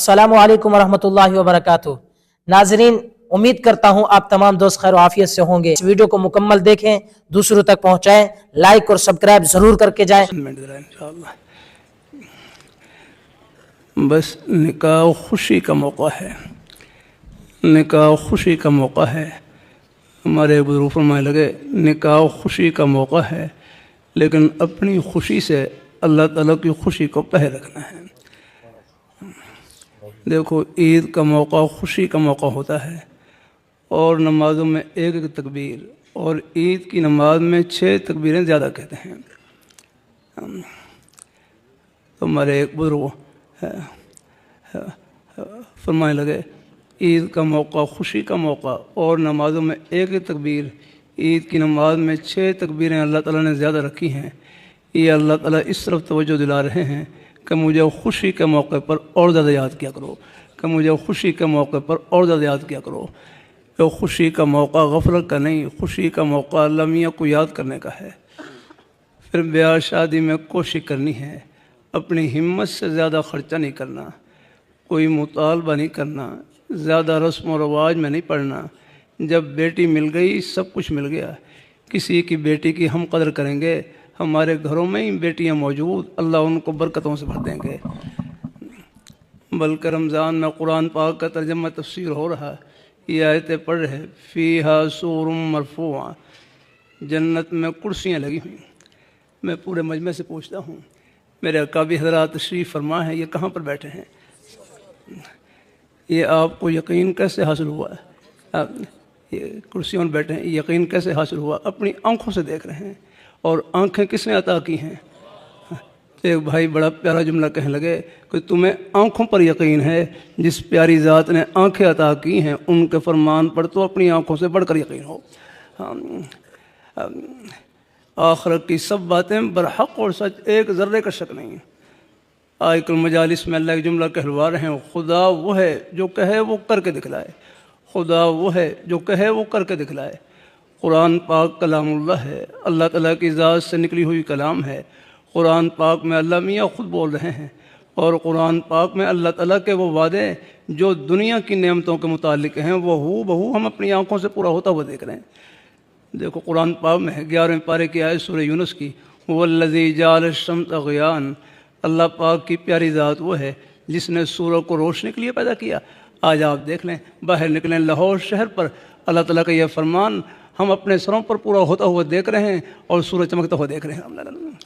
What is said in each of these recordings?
अस्सलामु अलैकुम वरहमतुल्लाहि वबरकातुह। नाजरीन, उम्मीद करता हूँ आप तमाम दोस्त खैर आफियत से होंगे। इस वीडियो को मुकम्मल देखें, दूसरों तक पहुँचाएं, लाइक और सब्सक्राइब जरूर करके जाएं। इंशाअल्लाह। बस निकाह खुशी का मौका है, निकाह खुशी का मौका है। हमारे बुजुर्ग फरमाने लगे निकाह खुशी का मौका है, लेकिन अपनी खुशी से अल्लाह ताला की खुशी को पहले रखना है। देखो, ईद का मौका खुशी का मौका होता है और नमाज़ों में एक एक तकबीर, और ईद की नमाज में 6 तकबीरें ज़्यादा कहते हैं। तो हमारे एक बुजुर्ग फरमाने लगे ईद का मौका खुशी का मौका और नमाज़ों में एक एक तकबीर, ईद की नमाज में 6 तकबीरें अल्लाह ताला ने ज़्यादा रखी हैं। ये अल्लाह ताला इस तरफ तवज्जो दिला रहे हैं कि मुझे खुशी के मौके पर और ज़्यादा याद किया करो, कि मुझे खुशी के मौके पर और ज़्यादा याद किया करो। तो खुशी का मौका गफलत का नहीं, खुशी का मौका अल्लाह मियाँ को याद करने का है। फिर ब्याह शादी में कोशिश करनी है, अपनी हिम्मत से ज़्यादा ख़र्चा नहीं करना, कोई मुतालबा नहीं करना, ज़्यादा रस्म व रवाज में नहीं पड़ना। जब बेटी मिल गई सब कुछ मिल गया। किसी की बेटी की हम कदर करेंगे, हमारे घरों में ही बेटियां मौजूद, अल्लाह उनको बरकतों से भर देंगे। बल्कि रमज़ान में कुरान पाक का तर्जमा तफसीर हो रहा, ये आयतें पढ़ रहे, फ़ीहा सूरुम मरफ़ूआ, जन्नत में कुर्सियाँ लगी हुई। मैं पूरे मजमे से पूछता हूँ, मेरे अकाबी हज़रात तशरीफ़ फरमा है, ये कहाँ पर बैठे हैं? ये आपको यकीन कैसे हासिल हुआ? आप ये कुर्सियों में बैठे हैं, यकीन कैसे हासिल हुआ? अपनी आँखों से देख रहे हैं। और आँखें किसने अता की हैं? एक भाई बड़ा प्यारा जुमला कहने लगे कि तुम्हें आँखों पर यकीन है, जिस प्यारी ज़ात ने आँखें अता की हैं उनके फरमान पर तो अपनी आँखों से बढ़कर यकीन हो। आखिरत की सब बातें बरहक और सच, एक ज़र्रे का शक नहीं। आयकुल मजालिस में अल्लाह के जुमला कहलवा रहे हैं, खुदा वो है जो कहे वो करके दिखलाए, खुदा वो है जो कहे वो करके दिखलाए। कुरान पाक कलामुल्लाह है, अल्लाह ताला की ज़ात से निकली हुई कलाम है। कुरान पाक में अल्लाह मियाँ ख़ुद बोल रहे हैं, और कुरान पाक में अल्लाह ताला के वो वादे जो दुनिया की नेमतों के मुतालिक हैं वो हू बहू हम अपनी आँखों से पूरा होता हुआ देख रहे हैं। देखो, कुरान पाक में है 11वें पारे की आयत सूरह यूनुस की, वल्लज़ी जअल शम्स ग़ियान, अल्लाह पाक की प्यारी ज़ात वो है जिसने सूरज को रोशनी के लिए पैदा किया। आज आप देख लें, बाहर निकलें लाहौर शहर पर, अल्लाह ताला का यह फरमान हम अपने सरों पर पूरा होता हुआ देख रहे हैं और सूरज चमकता हुआ देख रहे हैं।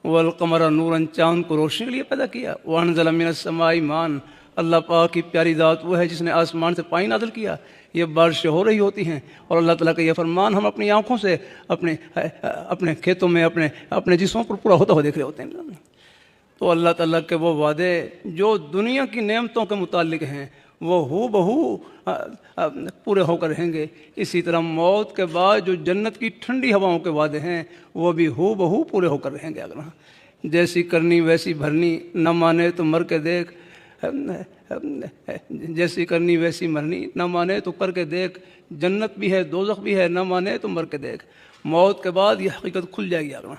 वल कमर नूरन, चाँद को रोशनी के लिए पैदा किया। वअनज़ल मिनस समाई मान, अल्लाह पाक की प्यारी ज़ात वो है जिसने आसमान से पानी नाज़िल किया। ये बारिशें हो रही होती हैं और अल्लाह ताला का यह फरमान हम अपनी आँखों से अपने खेतों में अपने जिस्मों पर पूरा होता हुआ देख रहे होते हैं। तो अल्लाह ताला के वो वादे जो दुनिया की नेमतों के मुतालिक हैं वो हू बहू पूरे होकर रहेंगे। इसी तरह मौत के बाद जो जन्नत की ठंडी हवाओं के वादे हैं वो भी हू बहू पूरे होकर रहेंगे। अगर जैसी करनी वैसी भरनी, न माने तो मर के देख, जैसी करनी वैसी मरनी, न माने तो कर के देख। जन्नत भी है, दोज़ख भी है, न माने तो मर के देख। मौत के बाद ये हकीकत खुल जाएगी। अगर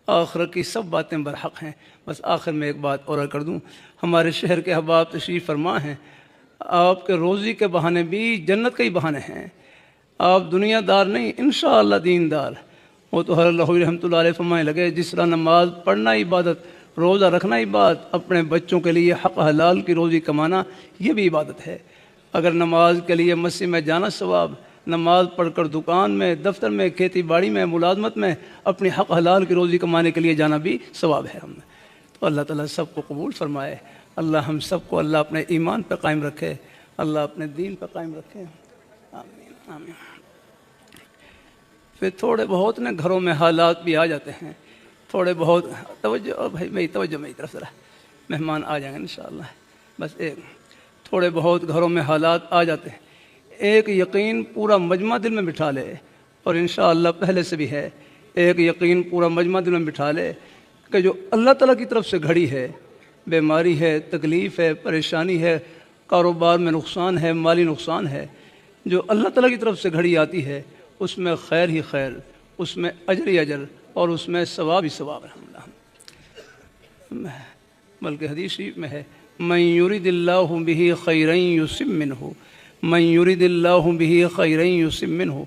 आखिरत की सब बातें बरहक हैं। बस आखिर में एक बात और कर दूं, हमारे शहर के अहबाब तशरीफ़ फरमा हैं, आपके रोज़ी के बहाने भी जन्नत के ही बहाने हैं। आप दुनियादार नहीं, इंशाअल्लाह दीनदार। वो तो हज़रत लाहौरी रहमतुल्लाह अलैह फरमाने लगे, जिस तरह नमाज पढ़ना इबादत, रोज़ा रखना इबादत, अपने बच्चों के लिए हक़ हलाल की रोज़ी कमाना ये भी इबादत है। अगर नमाज के लिए मस्जिद में जाना सवाब, नमाज पढ़कर दुकान में, दफ्तर में, खेती बाड़ी में, मुलाजमत में अपनी हक़ हलाल की रोज़ी कमाने के लिए जाना भी सवाब है हमें। तो अल्लाह ताला सबको कबूल फरमाए। अल्लाह हम सबको अल्लाह अपने ईमान पर कायम रखे, अल्लाह अपने दीन पर कायम रखे। आमीन आमीन। फिर थोड़े बहुत ना घरों में हालात भी आ जाते हैं, थोड़े बहुत तवज्जो भाई, मेरी तवज्जो मेरी तरफ से, मेहमान आ जाएंगे इंशाअल्लाह। बस एक थोड़े बहुत घरों में हालात आ जाते हैं, एक यकीन पूरा मजमा दिल में बिठा ले, और इंशाअल्लाह पहले से भी है, एक यकीन पूरा मजमा दिल में बिठा ले कि जो अल्लाह ताला की तरफ से घड़ी है, बीमारी है, तकलीफ़ है, परेशानी है, कारोबार में नुकसान है, माली नुकसान है, जो अल्लाह ताला की तरफ से घड़ी आती है उसमें खैर ही खैर, उसमें अजर ही अजर, और उसमें सवाब ही सवाब है। बल्कि हदीस शरीफ में है, من یرد اللہ بہ خیرا یصب منہ، من یرد اللہ بہ خیرا یصب منہ،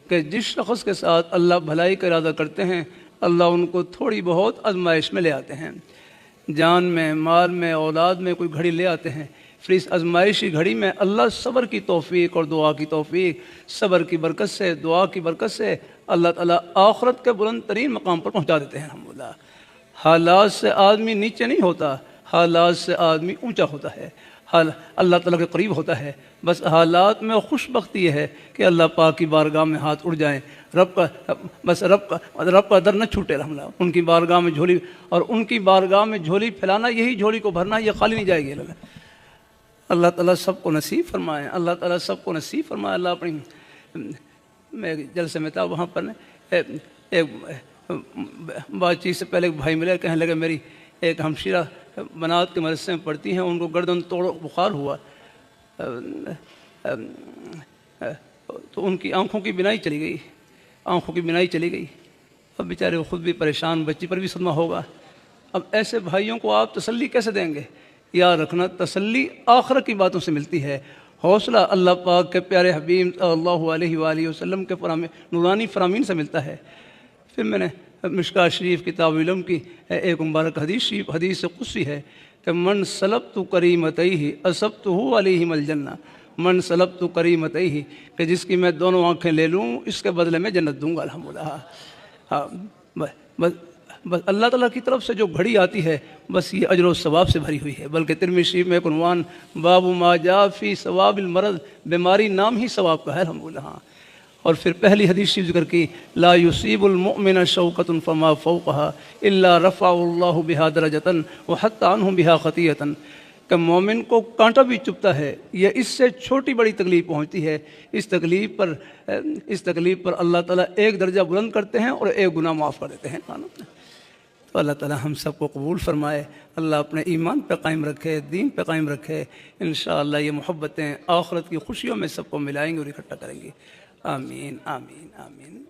کہ جس شخص کے ساتھ اللہ بھلائی کا ارادہ کرتے ہیں اللہ ان کو تھوڑی بہت آزمائش میں لے آتے ہیں، جان میں، مال میں، اولاد میں کوئی گھڑی لے آتے ہیں، پھر اس آزمائشی گھڑی میں اللہ صبر کی توفیق اور دعا کی توفیق، صبر کی برکت سے، دعا کی برکت سے اللہ تعالیٰ آخرت کے بلند ترین مقام پر پہنچا دیتے ہیں الحمدللہ۔ حالات سے آدمی نیچے نہیں ہوتا، حالات سے آدمی اونچا ہوتا ہے، اللہ تعالیٰ کے قریب ہوتا ہے۔ بس حالات میں خوش بختی یہ ہے کہ اللہ پاک کی بارگاہ میں ہاتھ اڑ جائیں، رب کا در نہ چھوٹے الحمدللہ، ان کی بارگاہ میں جھولی، اور ان کی بارگاہ میں جھولی پھیلانا، یہی جھولی کو بھرنا، یہ خالی نہیں جائے گی۔ اللہ تعالیٰ سب کو نصیب فرمائے، اللہ تعالیٰ سب کو نصیب فرمائے۔ اللہ اپنی، میں جلسے میں تھا وہاں پر ایک بات چیت سے پہلے ایک بھائی ملے، کہنے لگے میری ایک ہمشیرہ بنات کے مدرسے میں پڑھتی ہیں، ان کو گردن توڑ بخار ہوا تو ان کی آنکھوں کی بینائی چلی گئی، آنکھوں کی بینائی چلی گئی، اب بیچارے وہ خود بھی پریشان، بچی پر بھی صدمہ ہوگا۔ اب ایسے بھائیوں کو آپ تسلی کیسے دیں گے؟ یاد رکھنا تسلی آخرت کی باتوں سے ملتی ہے، حوصلہ اللہ پاک کے پیارے حبیب صلی اللہ علیہ وآلہ وسلم کے نورانی فرامین سے ملتا ہے۔ پھر میں نے مشکوٰۃ شریف کتاب علم کی ایک مبارک حدیث قدسی ہے کہ من سلبت کریمتیہ اصبتہ علیہم الجنہ، من سلبت کریمتیہ، کہ جس کی میں دونوں آنکھیں لے لوں اس کے بدلے میں جنت دوں گا الحمدللہ۔ ہاں بس اللہ تعالیٰ کی طرف سے جو گھڑی آتی ہے بس یہ اجر و ثواب سے بھری ہوئی ہے، بلکہ ترمذی شریف میں ایک عنوان باب ما جاء فی ثواب المرض، بیماری نام ہی ثواب کا ہے الحمدللہ۔ اور پھر پہلی حدیث شریف ذکر کی لا یصیب المؤمن شوکۃ فما فوقها الا رفع اللہ بها درجۃ وحط عنہ بها خطیۃ، کہ مومن کو کانٹا بھی چبھتا ہے، یہ اس سے چھوٹی بڑی تکلیف پہنچتی ہے، اس تکلیف پر اللہ تعالیٰ ایک درجہ بلند کرتے ہیں اور ایک گناہ معاف کر دیتے ہیں۔ تو اللہ تعالیٰ ہم سب کو قبول فرمائے، اللہ اپنے ایمان پہ قائم رکھے، دین پہ قائم رکھے، انشاءاللہ یہ محبتیں آخرت کی خوشیوں میں سب کو ملائیں گے اور اکٹھا کریں گے۔ آمین آمین آمین۔